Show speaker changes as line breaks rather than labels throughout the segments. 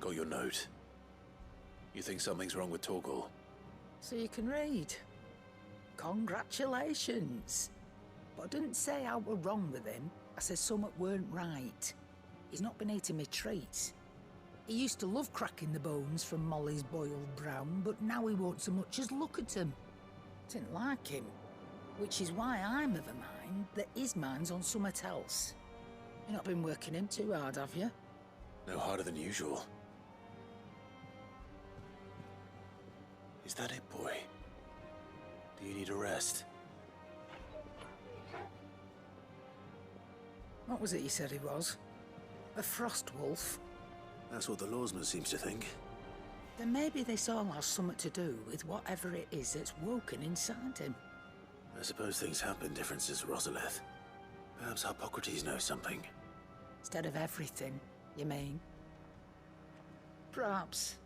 got your note. You think something's wrong with Torgal?
So you can read. Congratulations. But I didn't say I were wrong with him. I said something weren't right. He's not been eating me treats. He used to love cracking the bones from Molly's boiled brown, but now he won't so much as look at them. Didn't like him. Which is why I'm of a mind that his mind's on something else. You've not been working him too hard, have you?
No harder than usual. Is that it, boy? Do you need a rest?
What was it you said he was? A frost wolf?
That's what the lawsman seems to think.
Then maybe this all has something to do with whatever it is that's woken inside him.
I suppose things have been different since Rosalith. Perhaps Hippocrates knows something.
Instead of everything, you mean? Perhaps.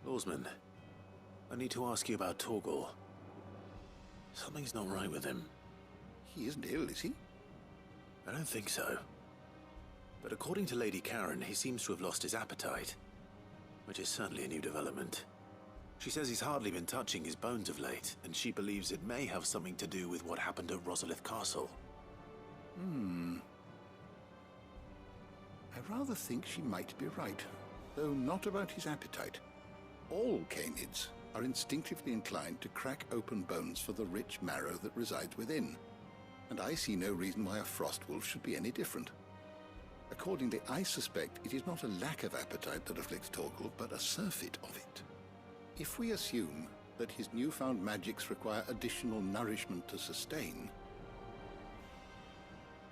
Lawsman, I need to ask you about Torgal. Something's not right with him.
He isn't ill, is he?
I don't think so. But according to Lady Karen, he seems to have lost his appetite, which is certainly a new development. She says he's hardly been touching his bones of late, and she believes it may have something to do with what happened at Rosalith Castle.
I rather think she might be right, though not about his appetite. All canids are instinctively inclined to crack open bones for the rich marrow that resides within, and I see no reason why a frost wolf should be any different. Accordingly, I suspect it is not a lack of appetite that afflicts Torgal, but a surfeit of it. If we assume that his newfound magics require additional nourishment to sustain,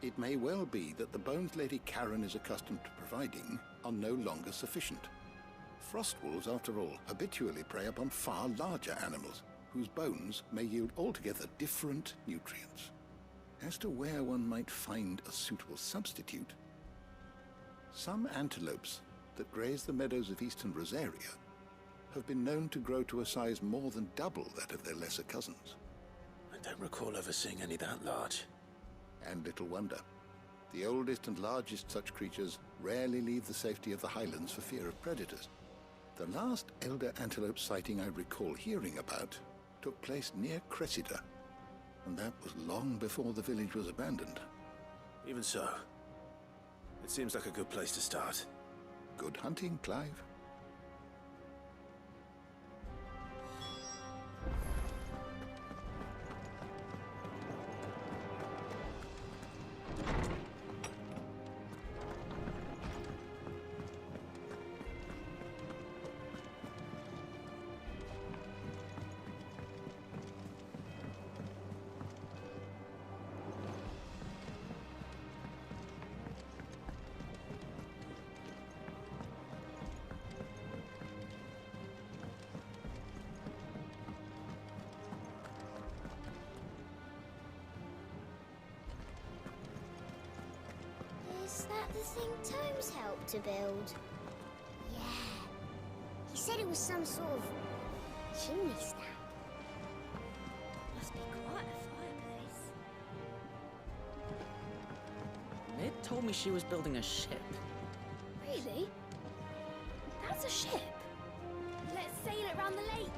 it may well be that the bones Lady Karen is accustomed to providing are no longer sufficient. Frost wolves, after all, habitually prey upon far larger animals, whose bones may yield altogether different nutrients. As to where one might find a suitable substitute, some antelopes that graze the meadows of eastern Rosaria have been known to grow to a size more than double that of their lesser cousins.
I don't recall ever seeing any that large.
And little wonder. The oldest and largest such creatures rarely leave the safety of the highlands for fear of predators. The last elder antelope sighting I recall hearing about took place near Cressida, and that was long before the village was abandoned.
Even so, it seems like a good place to start.
Good hunting, Clive.
Is that the thing Tomes helped to build? Yeah. He said it was some sort of chimney stack. Must be quite a fireplace.
Mid told me she was building a ship.
Really? That's a ship? Let's sail it around the lake.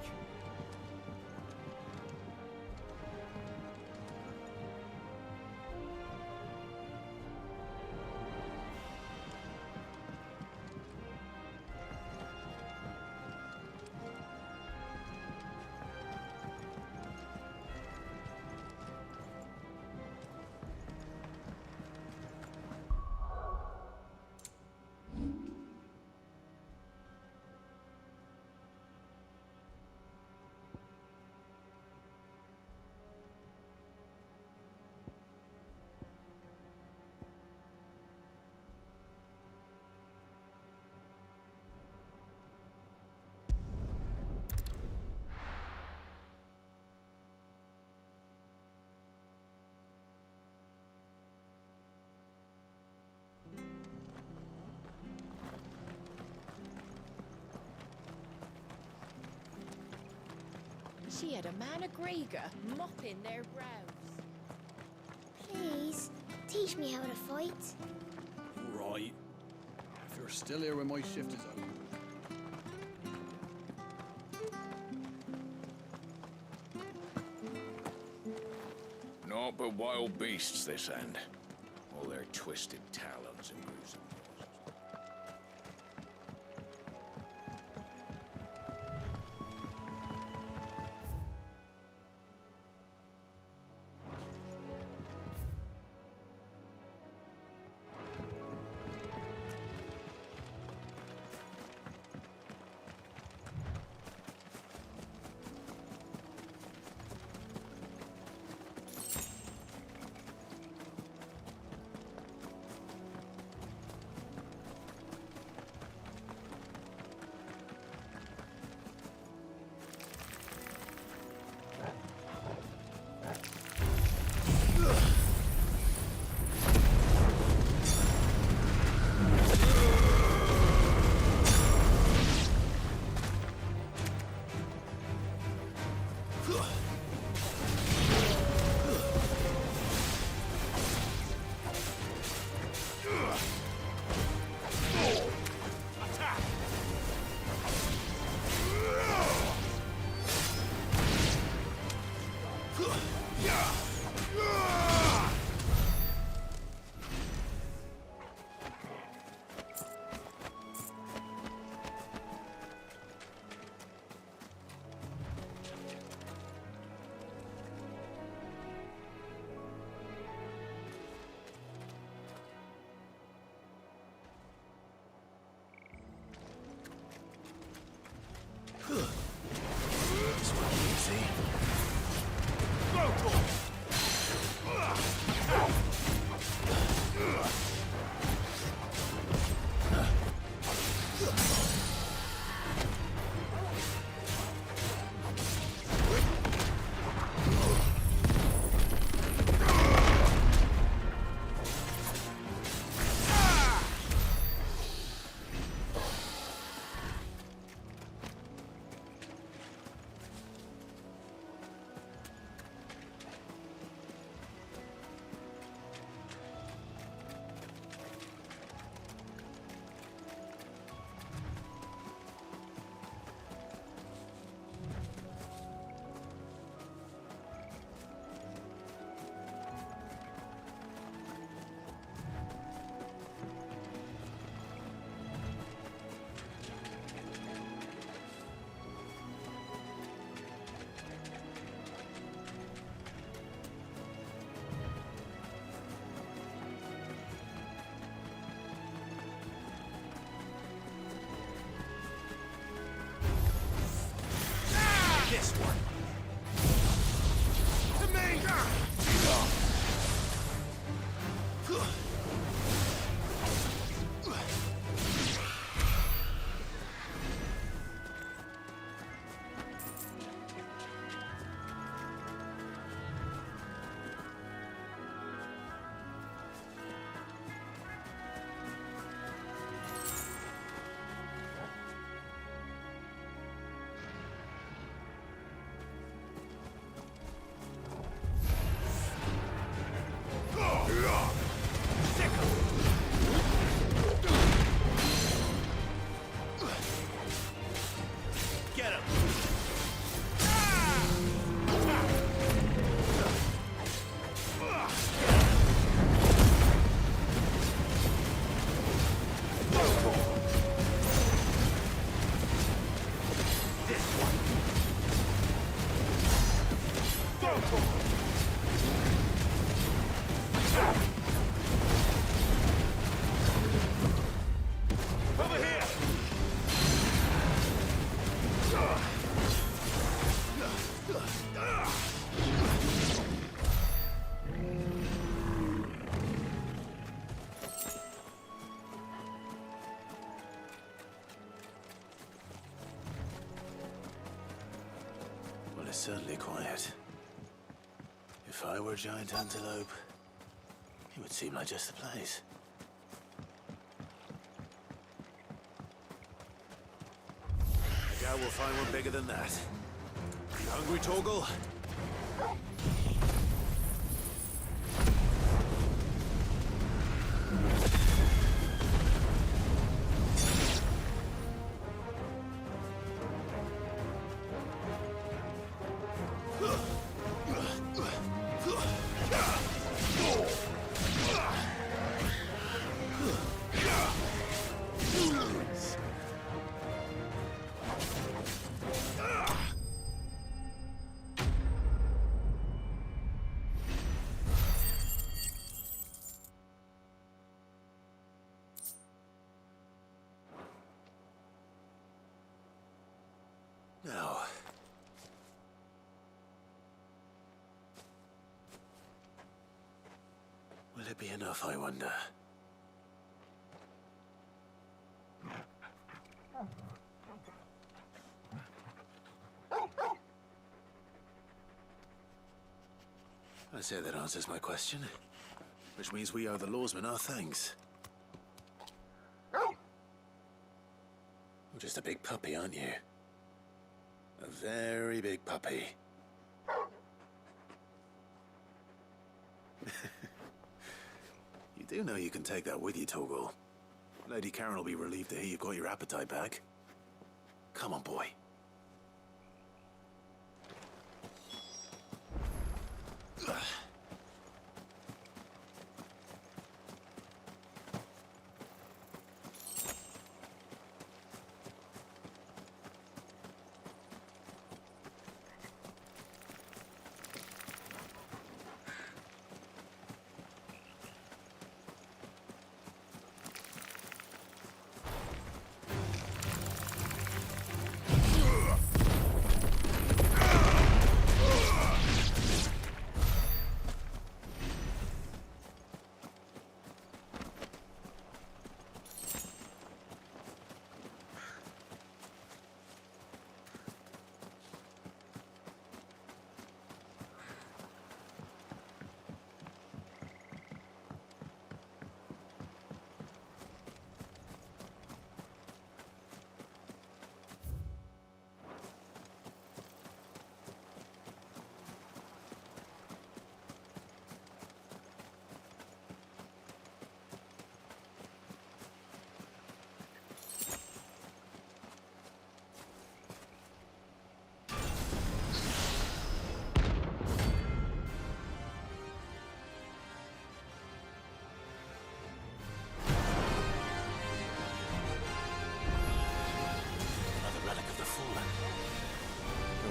She had a man of Grieger mopping their brows.
Please, teach me how to fight.
Right. If you're still here when my shift is over.
Naught but wild beasts this end. All their twisted talons and gruesome noises.
This one easy. This one. To me! Get him! Over here! Well, it's certainly quiet. If I were a giant antelope, it would seem like just the place. I doubt we'll find one bigger than that. You hungry, Torgal? Now, will it be enough, I wonder? I say that answers my question, which means we owe the lawsmen our thanks. You're just a big puppy, aren't you? A very big puppy. You do know you can take that with you, Torgal. Lady Karen will be relieved to hear you've got your appetite back. Come on, boy.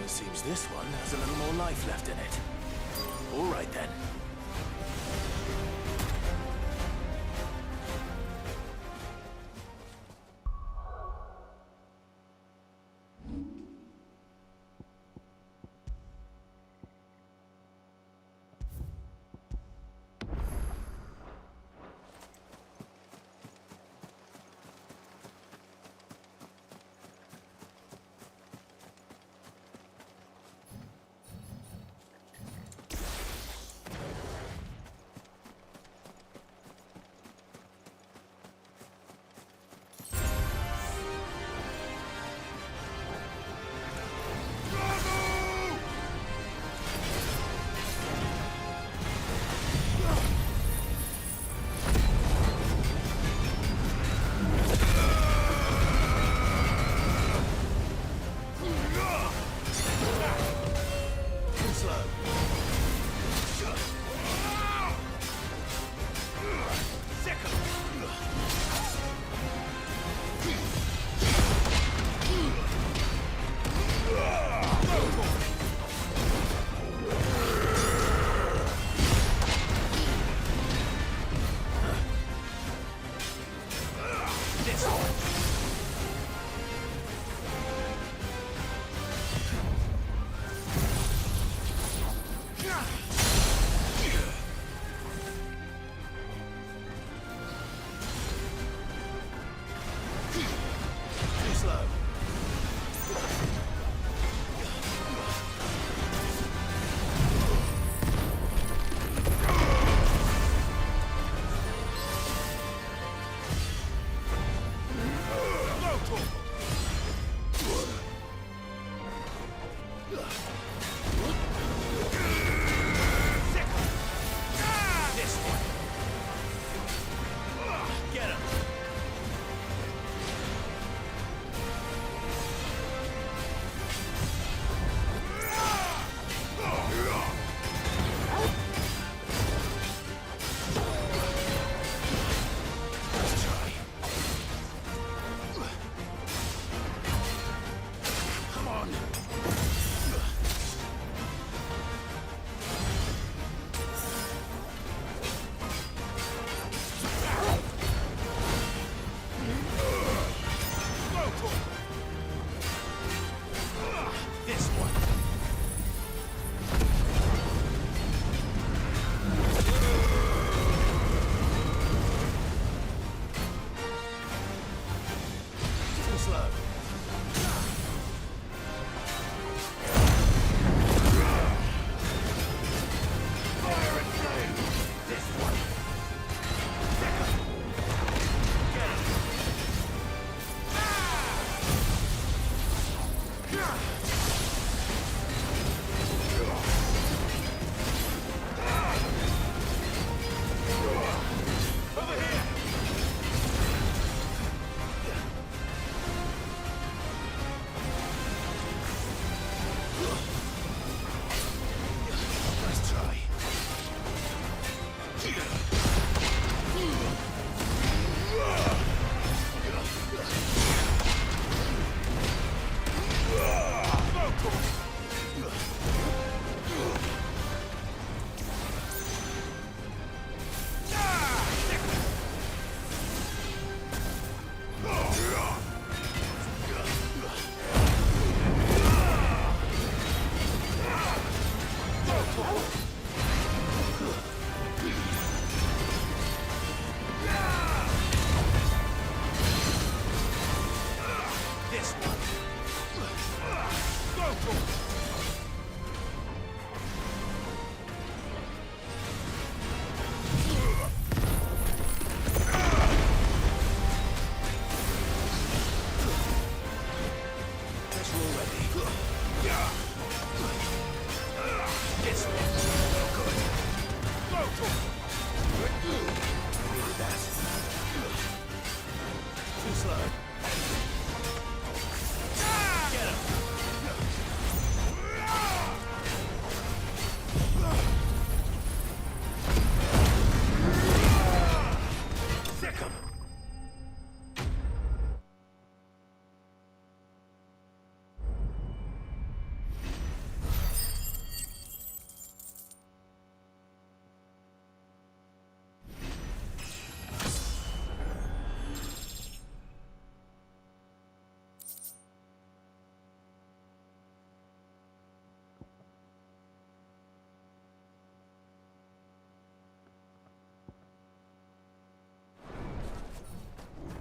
It seems this one has a little more life left in it. All right, then.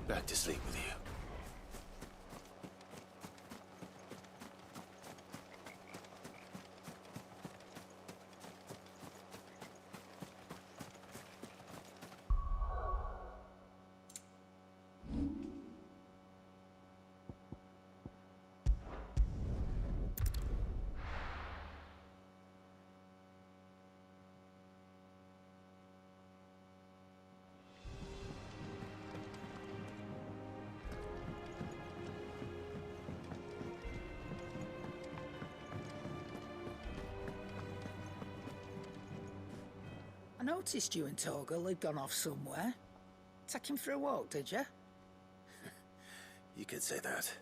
Back to sleep with you.
I noticed you and Torgal had gone off somewhere. Take him for a walk, did you?
You could say that.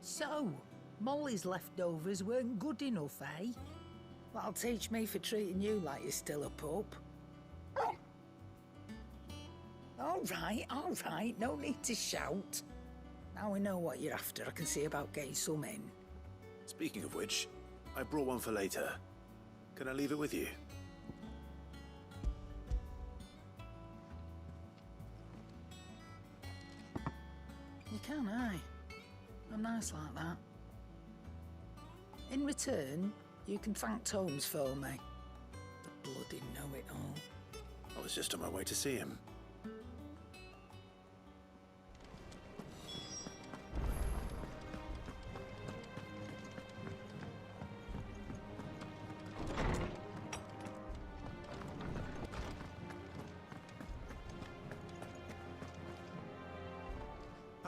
So, Molly's leftovers weren't good enough, eh? That'll teach me for treating you like you're still a pup. All right, no need to shout. Now we know what you're after, I can see about getting some in.
Speaking of which, I brought one for later. Can I leave it with you?
You can, aye. I'm nice like that. In return, you can thank Tomes for me. The bloody know-it-all.
I was just on my way to see him.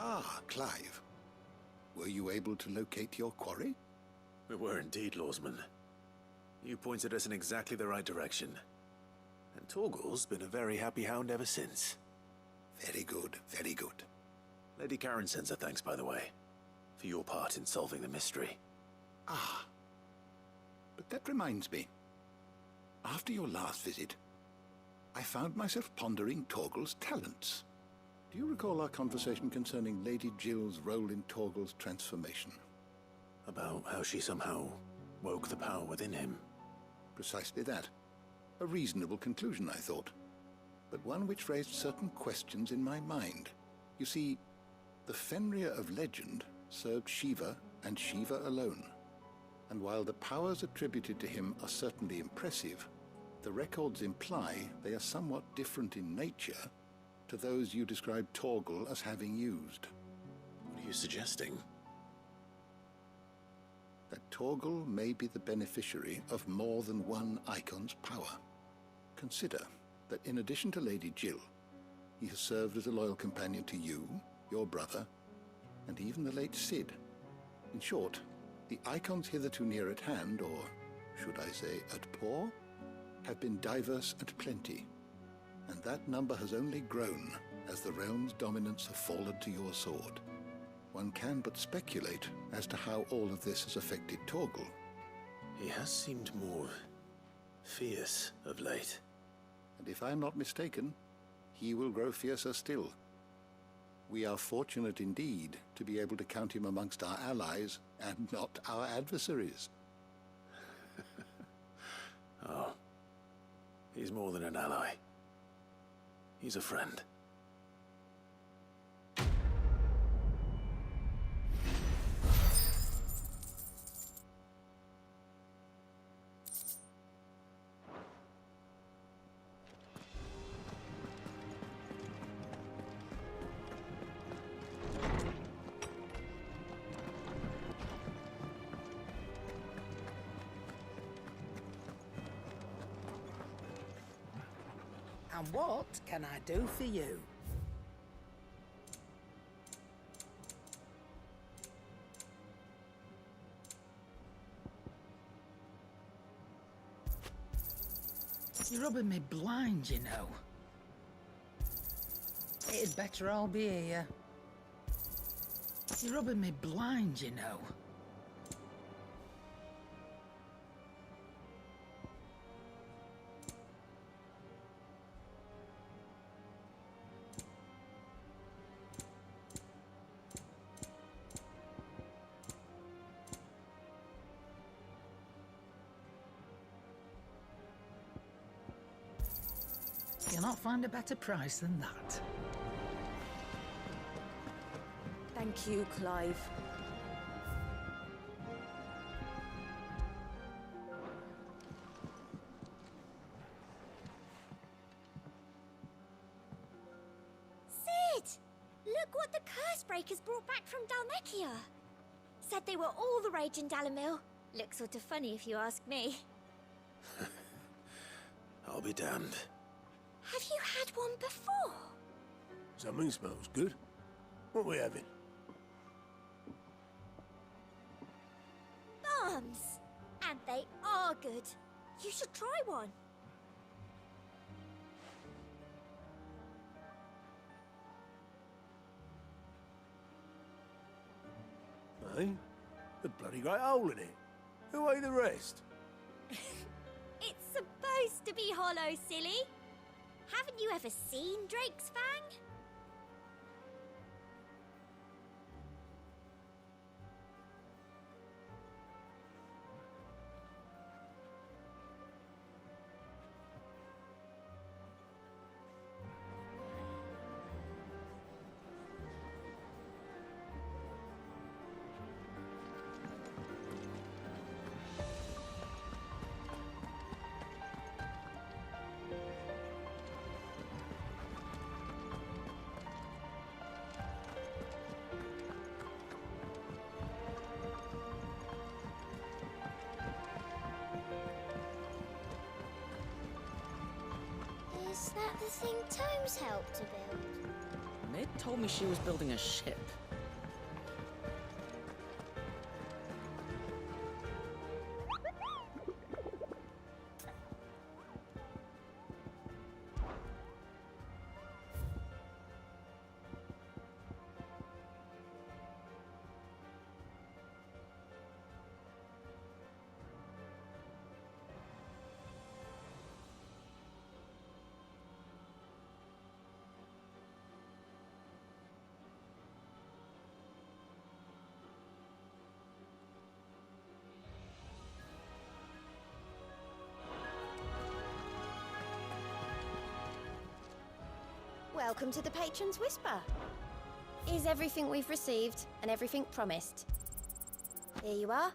Ah, Clive. Were you able to locate your quarry?
We were indeed, Lawsman. You pointed us in exactly the right direction. And Torgal's been a very happy hound ever since.
Very good, very good.
Lady Karen sends her thanks, by the way, for your part in solving the mystery.
Ah. But that reminds me. After your last visit, I found myself pondering Torgal's talents. Do you recall our conversation concerning Lady Jill's role in Torgal's transformation?
About how she somehow woke the power within him.
Precisely that. A reasonable conclusion, I thought. But one which raised certain questions in my mind. You see, the Fenrir of legend served Shiva and Shiva alone. And while the powers attributed to him are certainly impressive, the records imply they are somewhat different in nature to those you describe Torgal as having used.
What are you suggesting?
That Torgal may be the beneficiary of more than one icon's power. Consider that in addition to Lady Jill, he has served as a loyal companion to you, your brother, and even the late Cid. In short, the icons hitherto near at hand, or should I say at paw, have been diverse and plenty, and that number has only grown as the realm's dominance have fallen to your sword. One can but speculate as to how all of this has affected Torgal.
He has seemed more fierce of late.
And if I'm not mistaken, he will grow fiercer still. We are fortunate indeed to be able to count him amongst our allies and not our adversaries.
Oh, he's more than an ally. He's a friend.
And what can I do for you? You're rubbing me blind, you know. It'd better all be here. You're rubbing me blind, you know. You'll not find a better price than that.
Thank you, Clive.
Cid! Look what the Cursebreakers brought back from Dalmekia. Said they were all the rage in Dalamil. Looks sort of funny if you ask me.
I'll be damned.
Have you had one before?
Something smells good. What are we having?
Bombs! And they are good. You should try one.
Eh? The bloody great hole in it. Who ate the rest?
It's supposed to be hollow, silly. Haven't you ever seen Drake's Fang? Is that the thing Tomes helped to build?
Mid told me she was building a ship.
Welcome to the Patron's Whisper. Is everything we've received and everything promised? Here you are.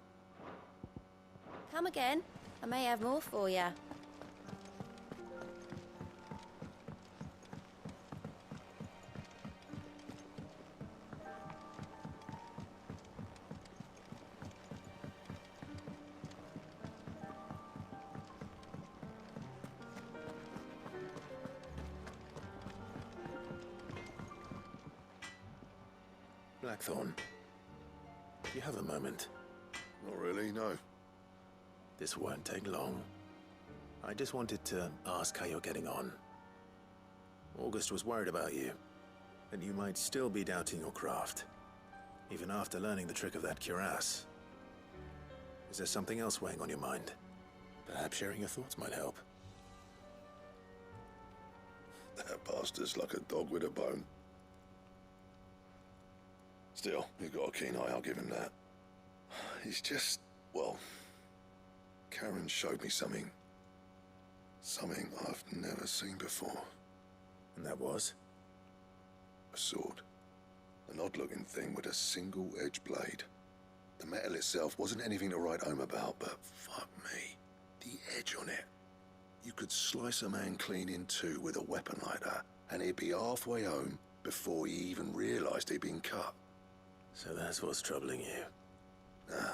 Come again. I may have more for you.
Blackthorn, do you have a moment?
Not really, no.
This won't take long. I just wanted to ask how you're getting on. August was worried about you, and you might still be doubting your craft, even after learning the trick of that cuirass. Is there something else weighing on your mind? Perhaps sharing your thoughts might help.
That bastard's like a dog with a bone. Still, you've got a keen eye, I'll give him that. He's just, well, Karen showed me something. Something I've never seen before.
And that was?
A sword. An odd-looking thing with a single-edged blade. The metal itself wasn't anything to write home about, but fuck me, the edge on it. You could slice a man clean in two with a weapon like that, and he'd be halfway home before he even realized he'd been cut.
So that's what's troubling you?
No.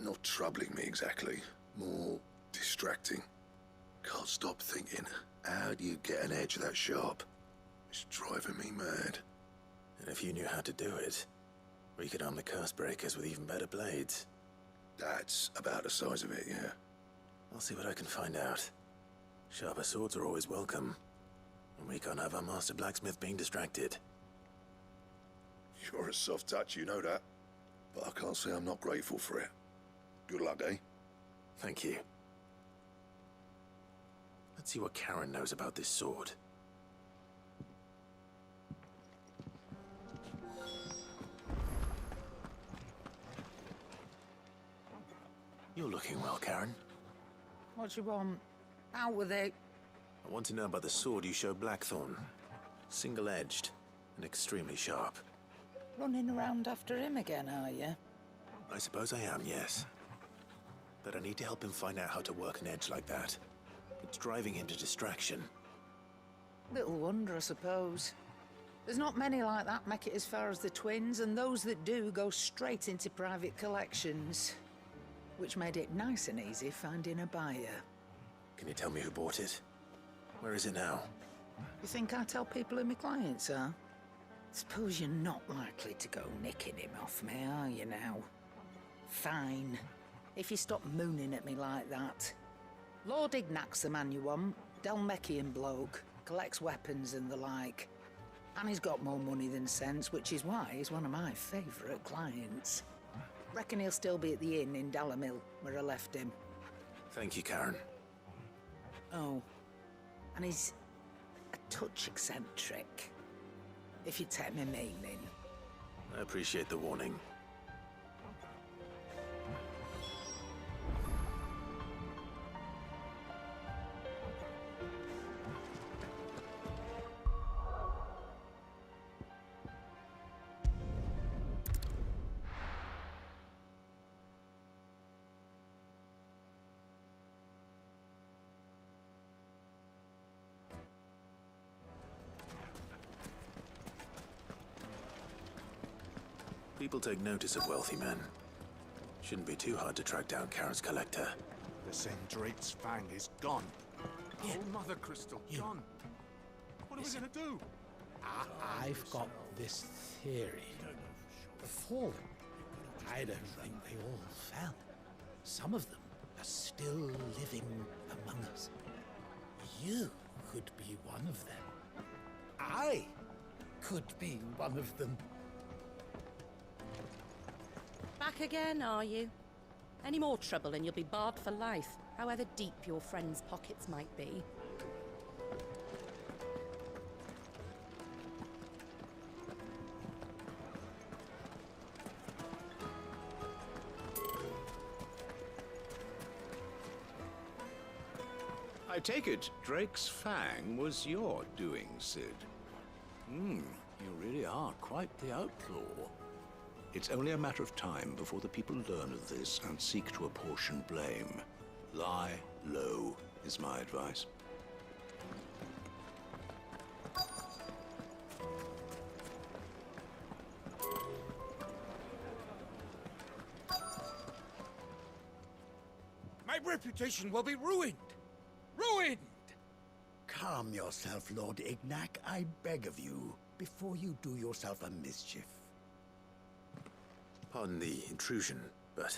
Not troubling me exactly. More distracting. Can't stop thinking, how do you get an edge that sharp? It's driving me mad.
And if you knew how to do it, we could arm the curse breakers with even better blades.
That's about the size of it, yeah.
I'll see what I can find out. Sharper swords are always welcome. And we can't have our master blacksmith being distracted.
You're a soft touch, you know that. But I can't say I'm not grateful for it. Good luck, eh?
Thank you. Let's see what Karen knows about this sword. You're looking well, Karen.
What do you want? Out with it.
I want to know about the sword you showed Blackthorn. Single-edged and extremely sharp.
Running around after him again, are you?
I suppose I am, yes. But I need to help him find out how to work an edge like that. It's driving him to distraction.
Little wonder, I suppose. There's not many like that make it as far as the twins, and those that do go straight into private collections. Which made it nice and easy finding a buyer.
Can you tell me who bought it? Where is it now?
You think I tell people who my clients are? Suppose you're not likely to go nicking him off me, are you now? Fine. If you stop mooning at me like that. Lord Ignac's the man you want. Dalmekian bloke. Collects weapons and the like. And he's got more money than sense, which is why he's one of my favourite clients. Reckon he'll still be at the inn in Dalamil, where I left him.
Thank you, Karen.
Oh. And he's a touch eccentric. If you take my meaning.
I appreciate the warning. People take notice of wealthy men. Shouldn't be too hard to track down Karen's collector.
The Sendrate's fang is gone. Oh, Mother Crystal, gone. What are we gonna do?
I've got this theory. The Fallen, I don't think they all fell. Some of them are still living among us. You could be one of them. I could be one of them.
Back again, are you? Any more trouble and you'll be barred for life, however deep your friends' pockets might be.
I take it Drake's fang was your doing, Sid.
You really are quite the outlaw.
It's only a matter of time before the people learn of this and seek to apportion blame. Lie low is my advice.
My reputation will be ruined! Ruined!
Calm yourself, Lord Ignac, I beg of you, before you do yourself a mischief.
Pardon the intrusion, but...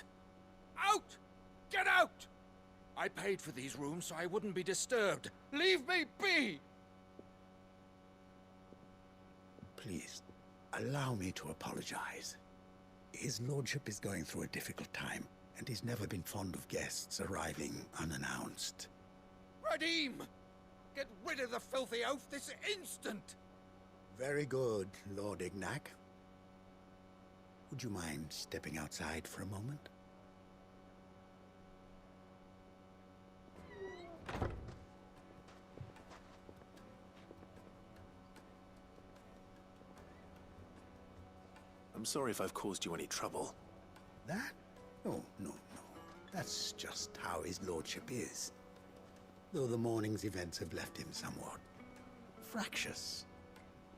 Out! Get out! I paid for these rooms so I wouldn't be disturbed. Leave me be!
Please, allow me to apologize. His lordship is going through a difficult time, and he's never been fond of guests arriving unannounced.
Radim! Get rid of the filthy oaf this instant!
Very good, Lord Ignac. Would you mind stepping outside for a moment?
I'm sorry if I've caused you any trouble.
That? Oh, no. That's just how his lordship is. Though the morning's events have left him somewhat fractious.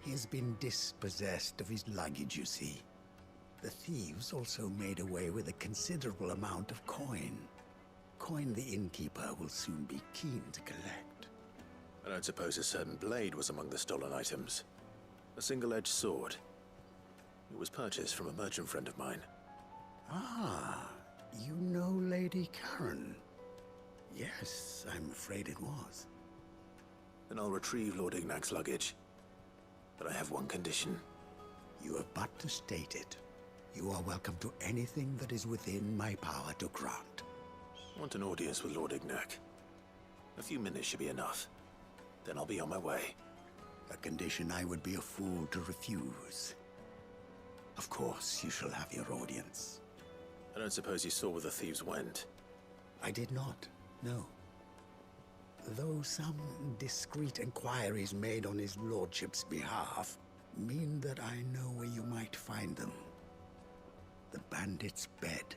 He has been dispossessed of his luggage, you see. The thieves also made away with a considerable amount of coin. Coin the innkeeper will soon be keen to collect.
I don't suppose a certain blade was among the stolen items. A single-edged sword. It was purchased from a merchant friend of mine.
Ah, you know Lady Karen? Yes, I'm afraid it was.
Then I'll retrieve Lord Ignac's luggage. But I have one condition.
You have but to state it. You are welcome to anything that is within my power to grant.
I want an audience with Lord Ignac. A few minutes should be enough. Then I'll be on my way.
A condition I would be a fool to refuse. Of course, you shall have your audience.
I don't suppose you saw where the thieves went?
I did not, no. Though some discreet inquiries made on his lordship's behalf mean that I know where you might find them. The bandit's bed.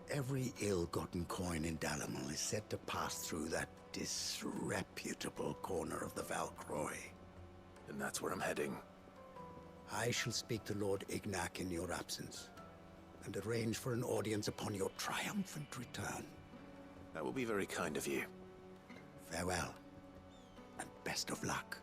Every ill-gotten coin in Dalimil is said to pass through that disreputable corner of the Valcroy.
And that's where I'm heading.
I shall speak to Lord Ignac in your absence, and arrange for an audience upon your triumphant return.
That will be very kind of you.
Farewell, and best of luck.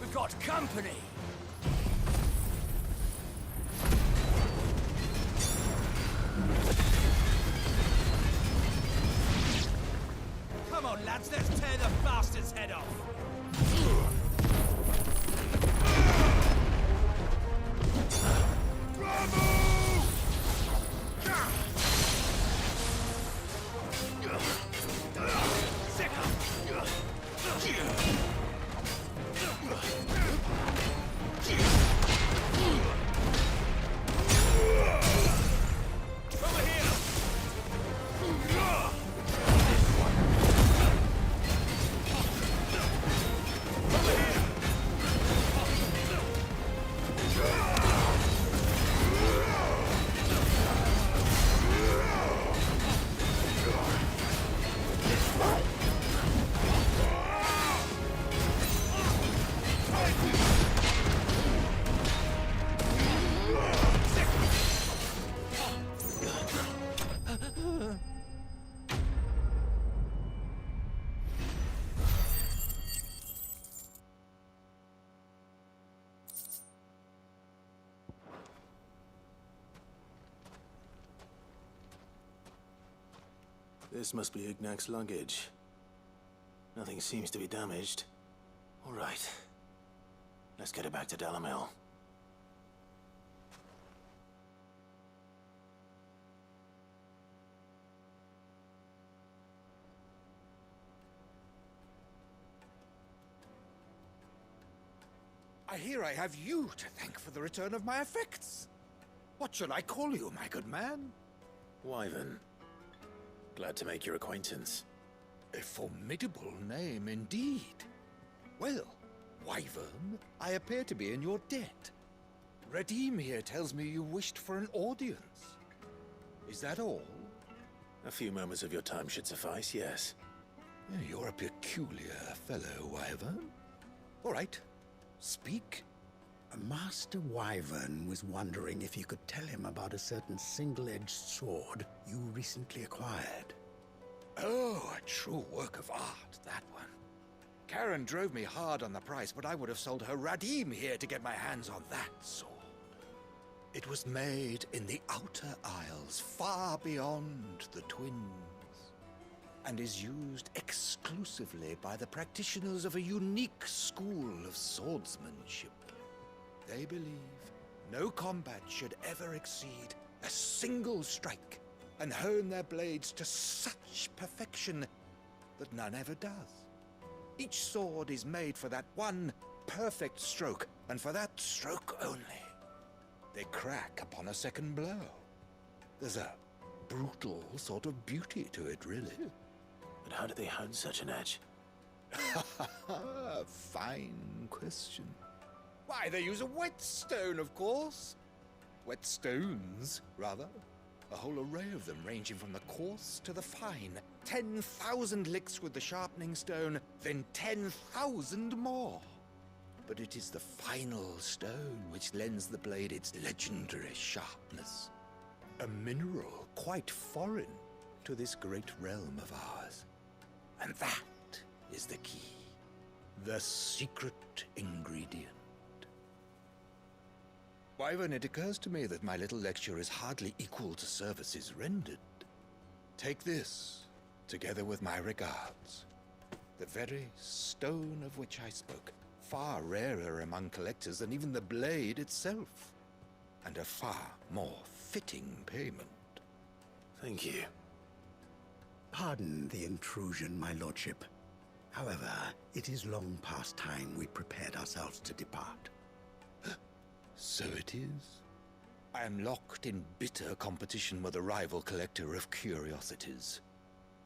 We've got company!
Come on, lads, let's tear the bastard's head off!
This must be Ignac's luggage. Nothing seems to be damaged. All right. Let's get it back to Dalamil.
I hear I have you to thank for the return of my effects. What shall I call you, my good man?
Wyvern. Glad to make your acquaintance.
A formidable name indeed. Well, Wyvern, I appear to be in your debt. Redeem here tells me you wished for an audience. Is that all?
A few moments of your time should suffice, yes.
You're a peculiar fellow, Wyvern. All right, speak.
Master Wyvern was wondering if you could tell him about a certain single-edged sword you recently acquired.
Oh, a true work of art, that one. Karen drove me hard on the price, but I would have sold her Radim here to get my hands on that sword. It was made in the Outer Isles, far beyond the Twins, and is used exclusively by the practitioners of a unique school of swordsmanship. They believe no combat should ever exceed a single strike and hone their blades to such perfection that none ever does. Each sword is made for that one perfect stroke, and for that stroke only. They crack upon a second blow. There's a brutal sort of beauty to it, really.
But how do they hone such an edge?
Fine question. Why, they use a whetstone, of course. Whetstones, rather. A whole array of them, ranging from the coarse to the fine. 10,000 licks with the sharpening stone, then 10,000 more. But it is the final stone which lends the blade its legendary sharpness. A mineral quite foreign to this great realm of ours. And that is the key. The secret ingredient. Wyvern, it occurs to me that my little lecture is hardly equal to services rendered. Take this, together with my regards. The very stone of which I spoke, far rarer among collectors than even the blade itself, and a far more fitting payment.
Thank you.
Pardon the intrusion, my lordship. However, it is long past time we prepared ourselves to depart.
So it is. I am locked in bitter competition with a rival collector of curiosities.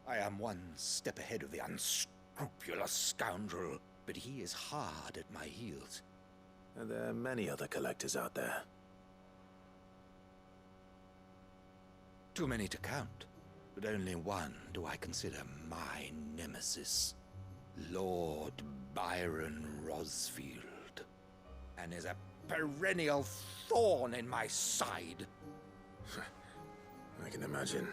I am one step ahead of the unscrupulous scoundrel, but he is hard at my heels.
And there are many other collectors out there.
Too many to count, but only one do I consider my nemesis. Lord Byron Rosfield. And is a perennial thorn in my side.
I can imagine.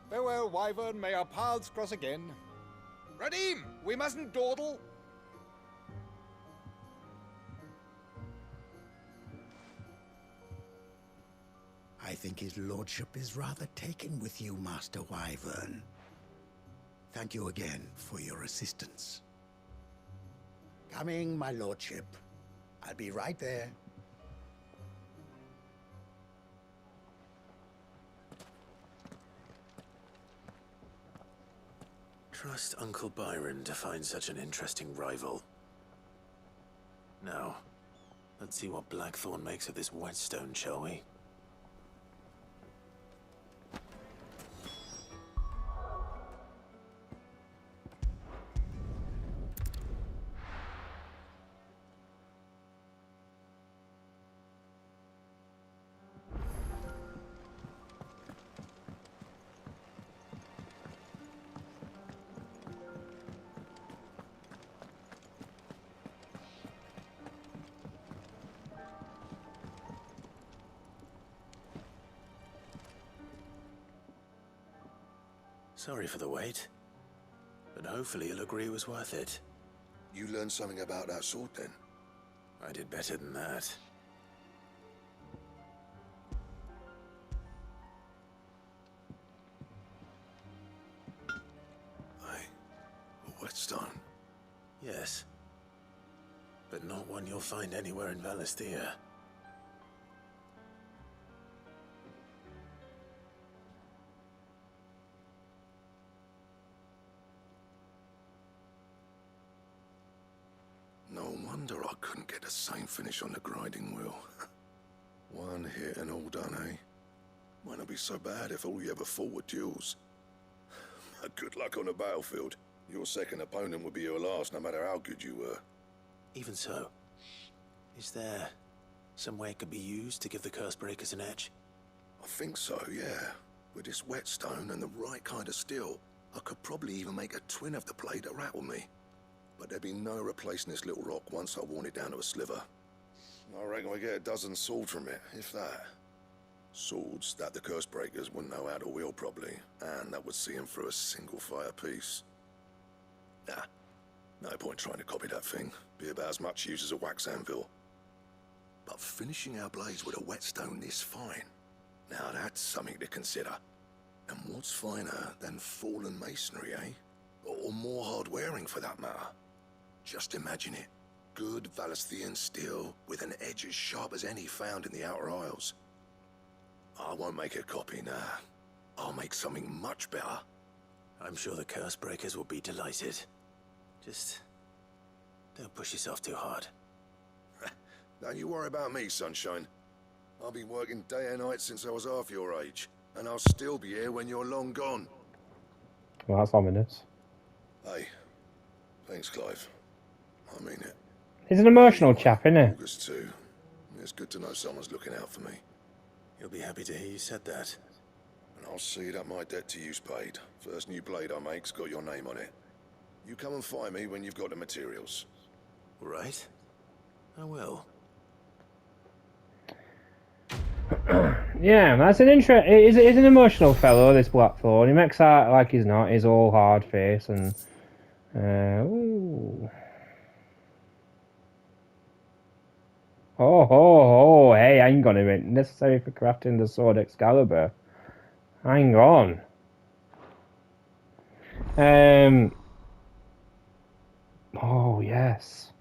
Farewell, Wyvern. May our paths cross again. Radim, we mustn't dawdle.
think his lordship is rather taken with you, Master Wyvern. Thank you again for your assistance. Coming, my lordship. I'll be right there.
Trust Uncle Byron to find such an interesting rival. Now, let's see what Blackthorn makes of this whetstone, shall we? Sorry for the wait, but hopefully you'll agree it was worth it.
You learned something about that sword, then?
I did better than that.
A whetstone?
Yes, but not one you'll find anywhere in Valisthea.
No wonder I couldn't get the same finish on the grinding wheel. One hit and all done, eh? Might not be so bad if all you ever fought were duels. Good luck on the battlefield. Your second opponent would be your last, no matter how good you were.
Even so, is there some way it could be used to give the Cursebreakers an edge?
I think so, yeah. With this whetstone and the right kind of steel, I could probably even make a twin of the blade that rattled me. But there'd be no replacing this little rock once I worn it down to a sliver. I reckon we get a dozen swords from it, if that. Swords that the Cursebreakers wouldn't know how to wield properly, and that would see them through a single fire piece. Nah, no point trying to copy that thing. Be about as much use as a wax anvil. But finishing our blades with a whetstone this fine, now that's something to consider. And what's finer than fallen masonry, eh? Or more hard-wearing, for that matter. Just imagine it. Good Valisthean steel with an edge as sharp as any found in the Outer Isles. I won't make a copy, nah. I'll make something much better.
I'm sure the Cursebreakers will be delighted. Just don't push yourself too hard.
Don't you worry about me, sunshine. I've been working day and night since I was half your age, and I'll still be here when you're long gone.
Well, that's ominous.
Hey, thanks, Clive. I mean it.
He's an emotional chap, isn't he?
August too. It's good to know someone's looking out for me.
You'll be happy to hear you said that.
And I'll see that my debt to you's paid. First new blade I make's got your name on it. You come and find me when you've got the materials.
Right. I will.
Yeah, that's an he's an emotional fellow, this Blackthorn. He makes out like he's not. He's all hard face and ooh. Oh, hey, hang on a minute. Necessary for crafting the sword Excalibur. Hang on. Oh, yes.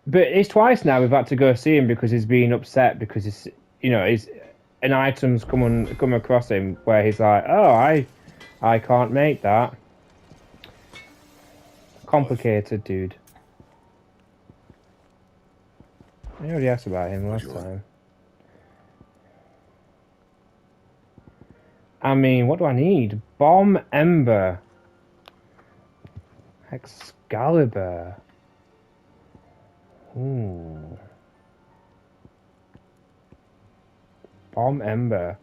But it's twice now we've had to go see him because he's being upset because he's, an item's come across him where he's like, oh, I can't make that. Complicated, dude. I already asked about him last time. I mean, what do I need? Bomb Ember. Excalibur. Ooh. Bomb Ember.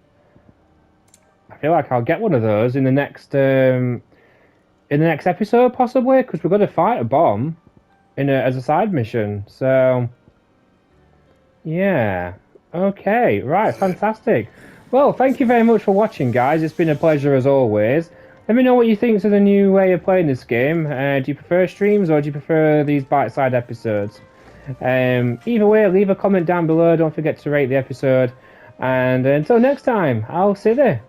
I feel like I'll get one of those in the next episode, possibly, because we're going to fight a bomb as a side mission. So, yeah. Okay, right, fantastic. Well, thank you very much for watching, guys. It's been a pleasure as always. Let me know what you think of the new way of playing this game. Do you prefer streams or do you prefer these bite-sized episodes? Either way, leave a comment down below. Don't forget to rate the episode. And until next time, I'll see you there.